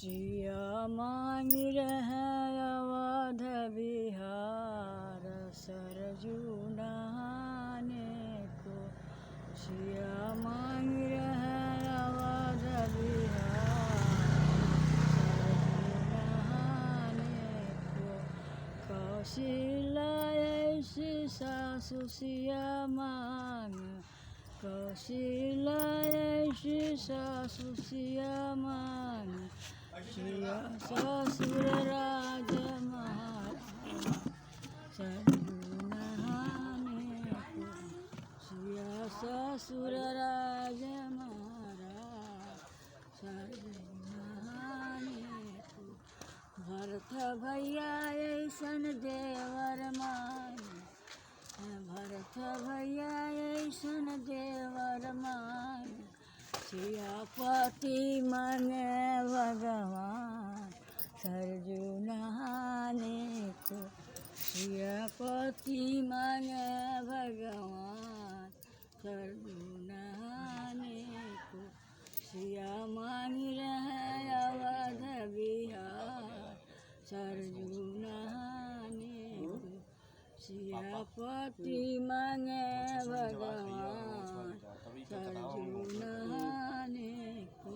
सिया मांग रहे अवध बिहार सरजू नहाने को। सिया मांग रहे अवध बिहार सरजू नहाने को। कौशल्या ऐसी सासु सिया मांग, कौशल्या ऐसी सासु सिया मांग। सिया ससुर राजकुमार सरजू नहाने को। सिया ससुर राजकुमार सरजू नहाने को। भरत भैया ऐसन देवर मांगे, भरत भैया ऐसन देवर मांगे। सियापति मांगे भगवान सरजू नहाने को। सियापति मांगे भगवान सरजू नहाने को। सिया मांग रहे अवध बिहार सरजू नहाने को। सियापति मांगे भगवान सरजू नहाने को।